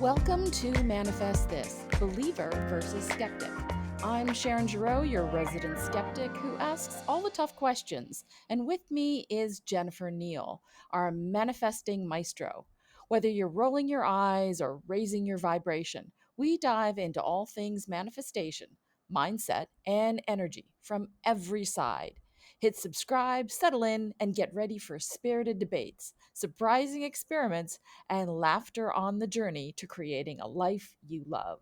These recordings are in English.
Welcome to Manifest This Believer versus Skeptic. I'm Sharon Giroux, your resident skeptic who asks all the tough questions. And with me is Jennifer Neal, our manifesting maestro. Whether you're rolling your eyes or raising your vibration, we dive into all things manifestation, mindset, and energy from every side. Hit subscribe, settle in, and get ready for spirited debates, surprising experiments, and laughter on the journey to creating a life you love.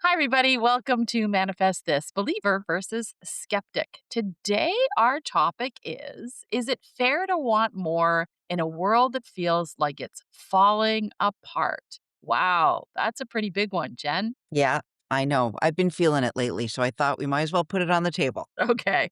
Hi, everybody. Welcome to Manifest This Believer versus Skeptic. Today, our topic is it fair to want more in a world that feels like it's falling apart? Wow, that's a pretty big one, Jen. Yeah, I know. I've been feeling it lately, so I thought we might as well put it on the table. Okay,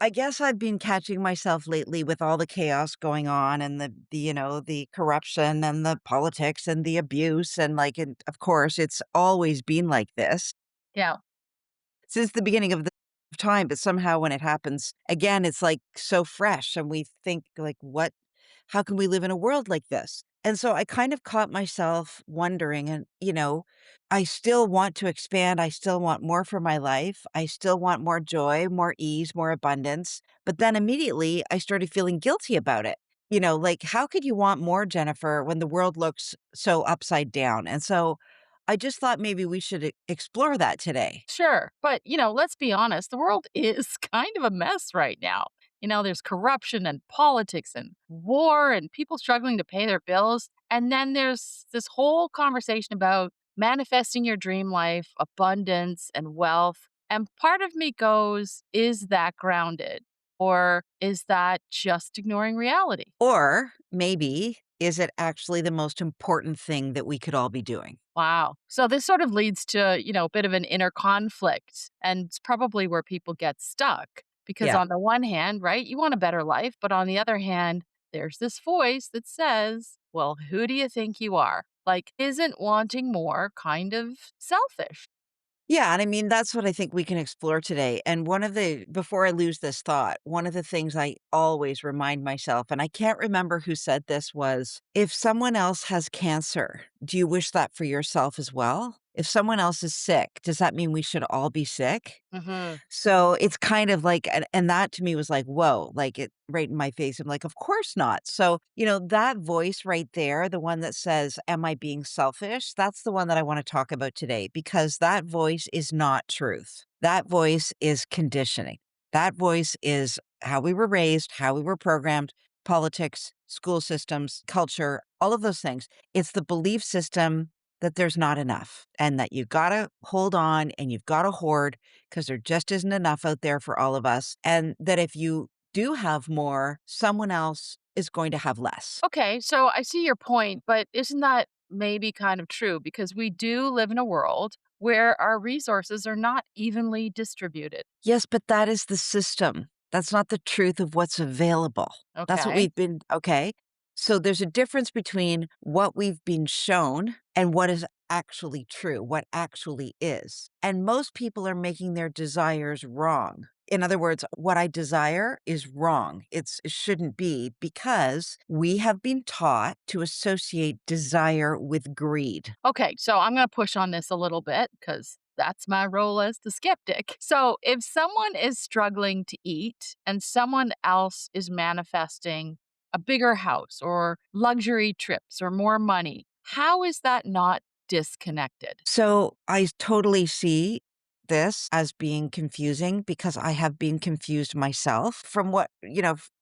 I guess I've been catching myself lately with all the chaos going on and the corruption and the politics and the abuse and of course it's always been like this yeah, since the beginning of the time, but somehow when it happens again, it's like so fresh and we think like, what how can we live in a world like this? And so I kind of caught myself wondering I still want to expand. I still want more for my life. I still want more joy, more ease, more abundance. But then immediately I started feeling guilty about it. Like how could you want more, Jennifer, when the world looks so upside down? And so I just thought maybe we should explore that today. sure. But, let's be honest, the world is kind of a mess right now. There's corruption and politics and war and people struggling to pay their bills. And then there's this whole conversation about manifesting your dream life, abundance, and wealth. And part of me goes, is that grounded? Or is that just ignoring reality? Or maybe, is it actually the most important thing that we could all be doing? Wow. So this sort of leads to, a bit of an inner conflict. And it's probably where people get stuck. Because Yeah. on the one hand, right, you want a better life. But on the other hand, there's this voice that says, well, who do you think you are? Like, isn't wanting more kind of selfish? Yeah, and I mean, that's what I think we can explore today. And before I lose this thought, one of the things I always remind myself, and I can't remember who said this, was if someone else has cancer, do you wish that for yourself as well? If someone else is sick, does that mean we should all be sick? Hmm. So it's kind of like and that to me was like, "Whoa," like it right in my face. I'm like, "Of course not." So, that voice right there, the one that says, "Am I being selfish?" That's the one that I wanna talk about today because that voice is not truth. That voice is conditioning. That voice is how we were raised, how we were programmed, politics, school systems, culture, all of those things. It's the belief system that there's not enough and that you gotta hold on and you've gotta hoard because there just isn't enough out there for all of us. And that if you do have more, someone else is going to have less. Okay, so I see your point, but isn't that maybe kind of true? Because we do live in a world where our resources are not evenly distributed. Yes, but that is the system. That's not the truth of what's available. That's what Okay. we've been, okay. So there's a difference between what we've been shown and what is actually true, what actually is. And most people are making their desires wrong. In other words, what I desire is wrong. It shouldn't be because we have been taught to associate desire with greed. Okay, so I'm going to push on this a little bit because that's my role as the skeptic. So, if someone is struggling to eat and someone else is manifesting a bigger house or luxury trips or more money, how is that not disconnected? So I totally see this as being confusing because I have been confused myself. From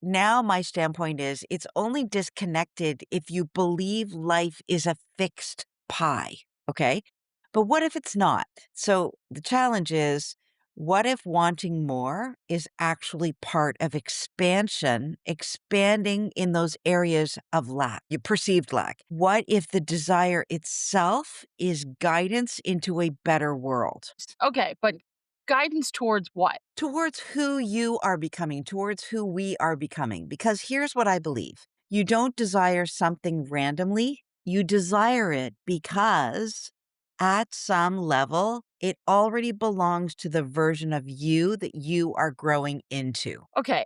now my standpoint is it's only disconnected if you believe life is a fixed pie. Okay. But what if it's not? So the challenge is, what if wanting more is actually part of expansion, expanding in those areas of lack, your perceived lack? What if the desire itself is guidance into a better world? Okay, but guidance towards what? Towards who you are becoming, towards who we are becoming. Because here's what I believe: you don't desire something randomly, you desire it because at some level, it already belongs to the version of you that you are growing into. Okay.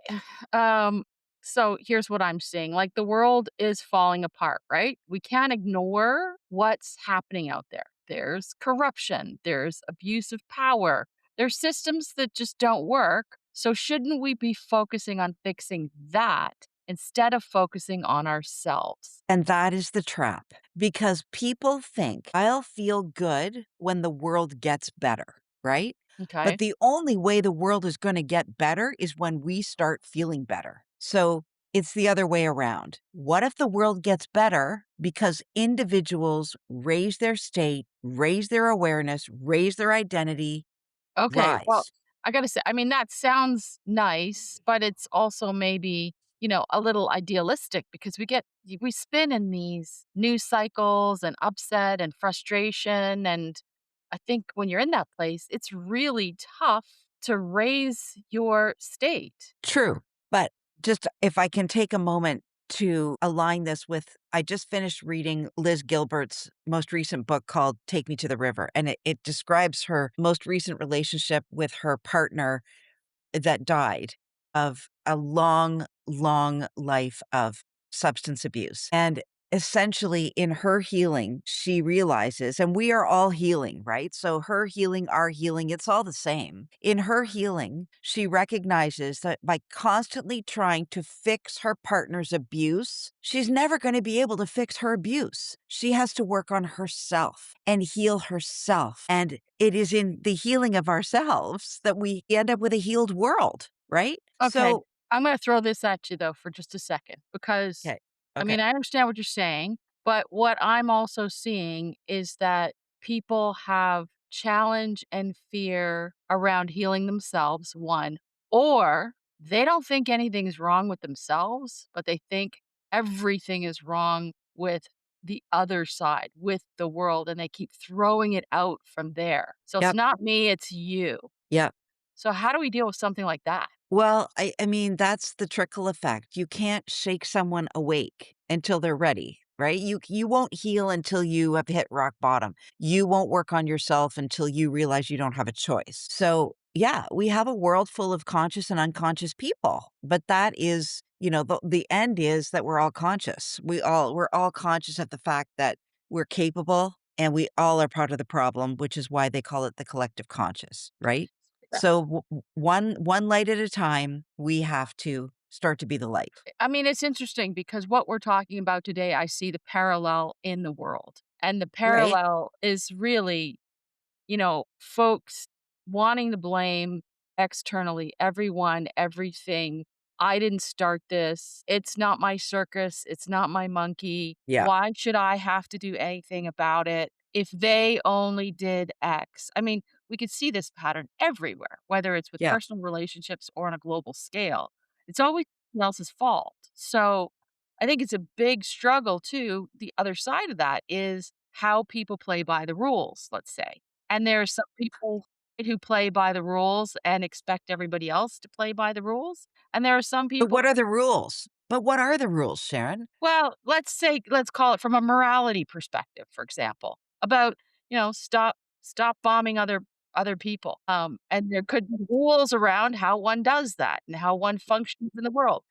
Um So here's what I'm seeing, like, the world is falling apart, right? We can't ignore what's happening out there. There's corruption, there's abuse of power, there's systems that just don't work. So shouldn't we be focusing on fixing that instead of focusing on ourselves? And that is the trap because people think I'll feel good when the world gets better, right? But Okay. the only way the world is going to get better is when we start feeling better. So it's the other way around. What if the world gets better because individuals raise their state, raise their awareness, raise their identity, Okay, well, rise? I gotta say, I mean, that sounds nice, but it's also maybe, a little idealistic because we spin in these news cycles and upset and frustration. And I think when you're in that place, it's really tough to raise your state. True. But just if I can take a moment to align this with, I just finished reading Liz Gilbert's most recent book called Take Me to the River. And it describes her most recent relationship with her partner that died of a long, long life of substance abuse. And essentially, in her healing, she realizes, and we are all healing, right? So, her healing, our healing, it's all the same. In her healing, she recognizes that by constantly trying to fix her partner's abuse, she's never going to be able to fix her abuse. She has to work on herself and heal herself. And it is in the healing of ourselves that we end up with a healed world, right? Okay. So, I'm gonna throw this at you though for just a second because okay. I Okay. mean, I understand what you're saying, but what I'm also seeing is that people have challenge and fear around healing themselves, one, or they don't think anything's wrong with themselves, but they think everything is wrong with the other side, with the world, and they keep throwing it out from there. So it's Yep. not me, it's you. Yep. So how do we deal with something like that? Well, I mean, that's the trickle effect. You can't shake someone awake until they're ready, right? You won't heal until you have hit rock bottom. You won't work on yourself until you realize you don't have a choice. So, yeah, we have a world full of conscious and unconscious people, but that is, the end is that we're all conscious. We're all conscious of the fact that we're capable and we all are part of the problem, which is why they call it the collective conscious, right? So one light at a time, we have to start to be the light, I mean, it's interesting because what we're talking about today, I see the parallel in the world. And the right? parallel is really, folks wanting to blame externally everyone, everything. I didn't start this. It's not my circus. It's not my monkey. Yeah, Why should I have to do anything about it? If they only did X. I mean, we could see this pattern everywhere, whether it's with yeah. personal relationships or on a global scale. It's always someone else's fault. So I think it's a big struggle too. The other side of that is how people play by the rules, let's say. And there are some people who play by the rules and expect everybody else to play by the rules. And there are some But people, what are the rules? But what are the rules, Sharon? well, let's call it from a morality perspective, for example, about, stop bombing other people. And there could be rules around how one does that and how one functions in the world.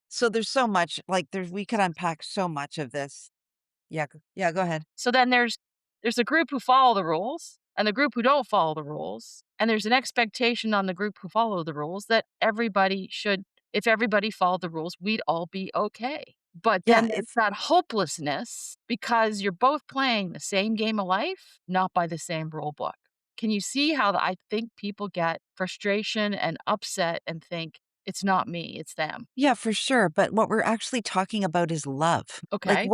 So there's so much, like, we could unpack so much of this. Yeah, go ahead. So then there's a group who follow the rules and the group who don't follow the rules, and there's an expectation on the group who follow the rules that everybody should, if everybody followed the rules, we'd all be okay. But Yeah, then there's that hopelessness because you're both playing the same game of life, not by the same rule book. Can you see how I think people get frustration and upset and think, "It's not me, it's them." yeah, for sure, but what we're actually talking about is love. Like, Okay?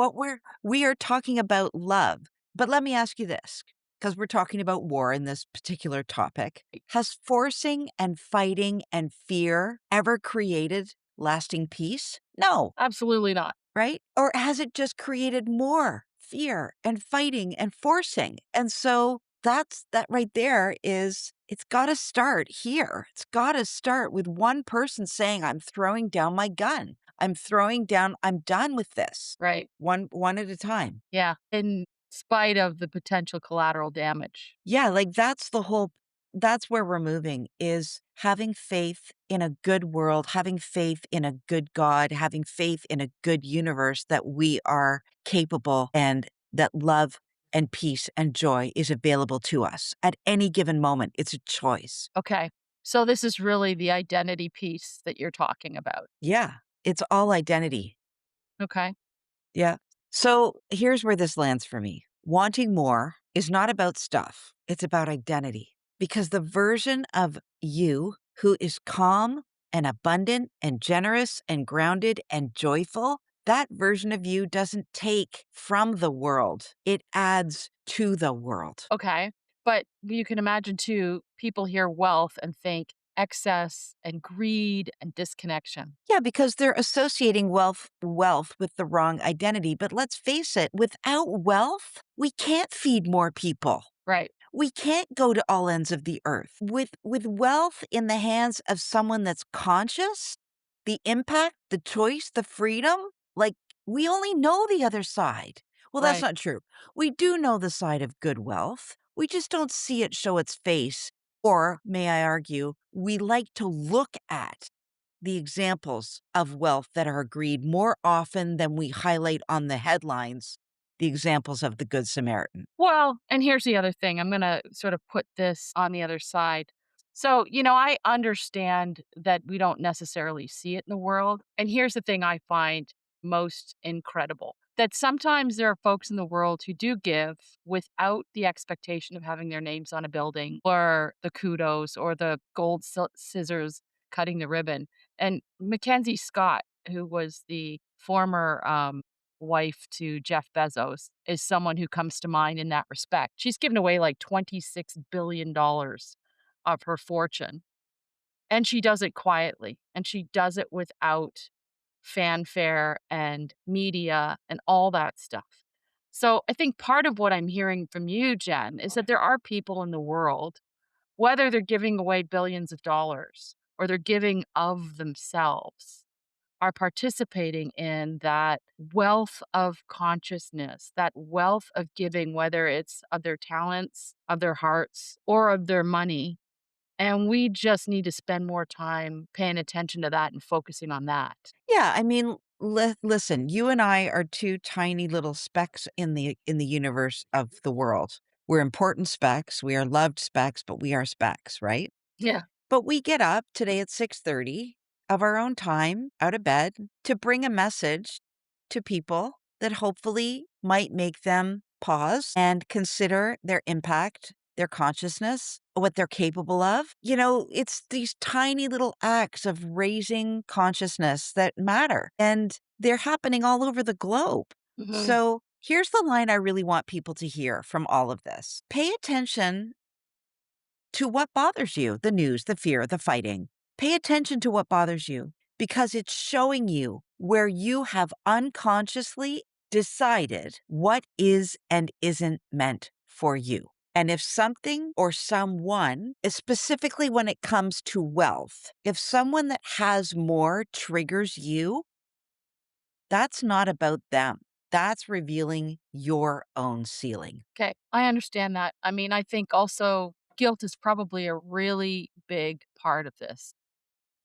we are talking about love. But let me ask you this, because 'cause we're talking about war in this particular topic. Has forcing and fighting and fear ever created lasting peace? No. Absolutely not. Right? Or has it just created more fear and fighting and forcing? And so that right there is, it's got to start here. It's got to start with one person saying, I'm throwing down my gun. I'm done with this. Right. One at a time. Yeah, in spite of the potential collateral damage. Yeah, like that's where we're moving is having faith in a good world, having faith in a good God, having faith in a good universe that we are capable and that love and peace and joy is available to us at any given moment. It's a choice. Okay. So this is really the identity piece that you're talking about. Yeah, it's all identity. Okay. Yeah. So here's where this lands for me. Wanting more is not about stuff, it's about identity. Because the version of you who is calm and abundant and generous and grounded and joyful, that version of you doesn't take from the world, it adds to the world. Okay. But you can imagine too, people hear wealth and think excess and greed and disconnection. Yeah, because they're associating wealth with the wrong identity. But let's face it, without wealth, we can't feed more people. Right. We can't go to all ends of the earth. With wealth in the hands of someone that's conscious, the impact, the choice, the freedom, like we only know the other side. Well, that's Right. not true. We do know the side of good wealth. We just don't see it show its face. Or, may I argue, we like to look at the examples of wealth that are greed more often than we highlight on the headlines the examples of the Good Samaritan. Well, and here's the other thing. I'm going to sort of put this on the other side. So, I understand that we don't necessarily see it in the world. And here's the thing I find most incredible, that sometimes there are folks in the world who do give without the expectation of having their names on a building or the kudos or the gold scissors cutting the ribbon. And Mackenzie Scott, who was the former wife to Jeff Bezos, is someone who comes to mind in that respect. She's given away like $26 billion of her fortune, and she does it quietly, and she does it without fanfare and media and all that stuff. So I think part of what I'm hearing from you, Jen, is that there are people in the world, whether they're giving away billions of dollars or they're giving of themselves, are participating in that wealth of consciousness, that wealth of giving, whether it's of their talents, of their hearts, or of their money. And we just need to spend more time paying attention to that and focusing on that. Yeah, I mean, listen, you and I are 2 tiny little specks in the universe of the world. We're important specks, we are loved specks, but we are specks, right? Yeah. But we get up today at 6:30 of our own time, out of bed, to bring a message to people that hopefully might make them pause and consider their impact, their consciousness, what they're capable of. You know, it's these tiny little acts of raising consciousness that matter, and they're happening all over the globe. Mhm. So here's the line I really want people to hear from all of this. Pay attention to what bothers you, the news, the fear, the fighting. Pay attention to what bothers you because it's showing you where you have unconsciously decided what is and isn't meant for you. And if something or someone, specifically when it comes to wealth, if someone that has more triggers you, that's not about them. That's revealing your own ceiling. Okay. I understand that. I mean, I think also guilt is probably a really big part of this.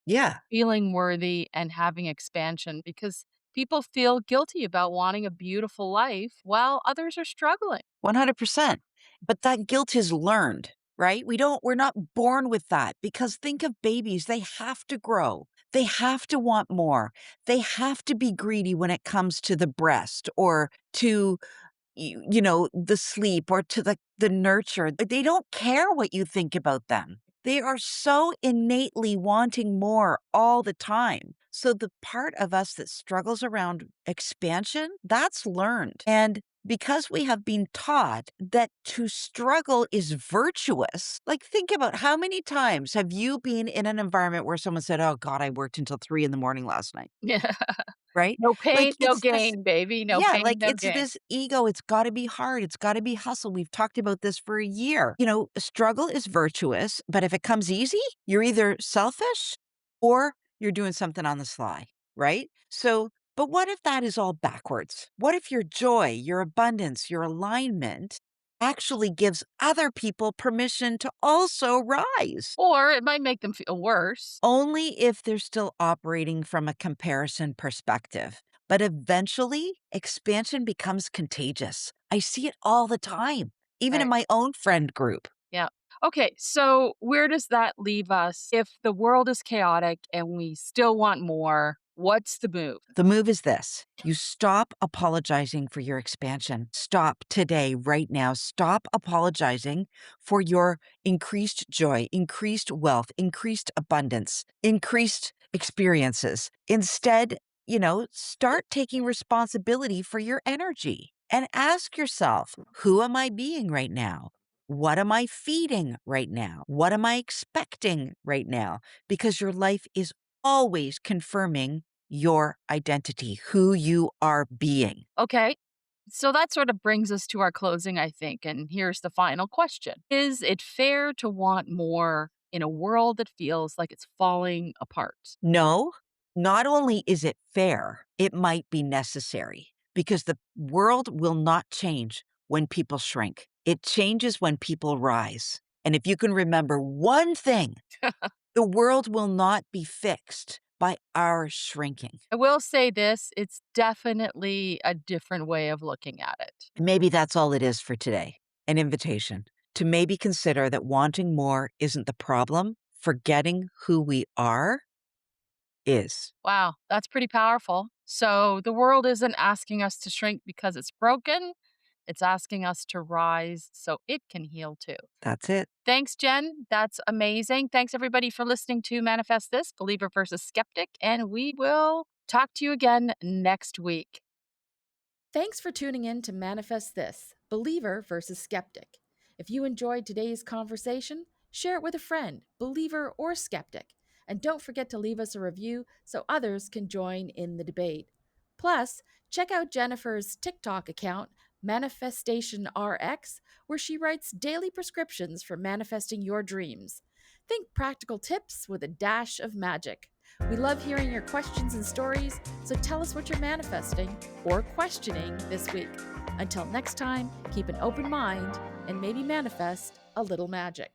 Yeah. Feeling worthy and having expansion because people feel guilty about wanting a beautiful life while others are struggling. 100%. But that guilt is learned, right? We're not born with that because think of babies, they have to grow. They have to want more. They have to be greedy when it comes to the breast or to the sleep or to the nurture. They don't care what you think about them. They are so innately wanting more all the time. So the part of us that struggles around expansion, that's learned. And because we have been taught that to struggle is virtuous, like think about how many times have you been in an environment where someone said, "Oh God, I worked until 3 in the morning last night." Yeah. Right? No Like pain, no it's this gain, baby. No yeah, pain, like, no it's gain. this ego, it's gotta be hard, it's gotta be hustle, we've talked about this for a year. You know, struggle is virtuous, but if it comes easy, you're either selfish or you're doing something on the sly, right? So, but what if that is all backwards? What if your joy, your abundance, your alignment actually gives other people permission to also rise. Or it might make them feel worse. Only if they're still operating from a comparison perspective. But eventually, expansion becomes contagious. I see it all the time, even in Right. my own friend group. Yeah. Okay. So, where does that leave us if the world is chaotic and we still want more? What's the move? The move is this: you stop apologizing for your expansion. Stop today, right now. Stop apologizing for your increased joy, increased wealth, increased abundance, increased experiences. Instead, start taking responsibility for your energy and ask yourself, who am I being right now? What am I feeding right now? What am I expecting right now? Because your life is always confirming your identity, who you are being. Okay. So that sort of brings us to our closing, I think. And here's the final question: is it fair to want more in a world that feels like it's falling apart? No, not only is it fair, it might be necessary because the world will not change when people shrink. It changes when people rise. And if you can remember one thing, the world will not be fixed by our shrinking. I will say this, it's definitely a different way of looking at it. Maybe that's all it is for today, an invitation to maybe consider that wanting more isn't the problem. Forgetting who we are is. Wow, that's pretty powerful. So the world isn't asking us to shrink because it's broken, it's asking us to rise so it can heal too. That's it. Thanks, Jen. That's amazing. Thanks, everybody, for listening to Manifest This Believer versus Skeptic. And we will talk to you again next week. Thanks for tuning in to Manifest This Believer versus Skeptic. If you enjoyed today's conversation, share it with a friend, believer or skeptic. And don't forget to leave us a review so others can join in the debate. Plus, check out Jennifer's TikTok account, Manifestation RX, where she writes daily prescriptions for manifesting your dreams. Think practical tips with a dash of magic. We love hearing your questions and stories, so tell us what you're manifesting or questioning this week. Until next time, keep an open mind and maybe manifest a little magic.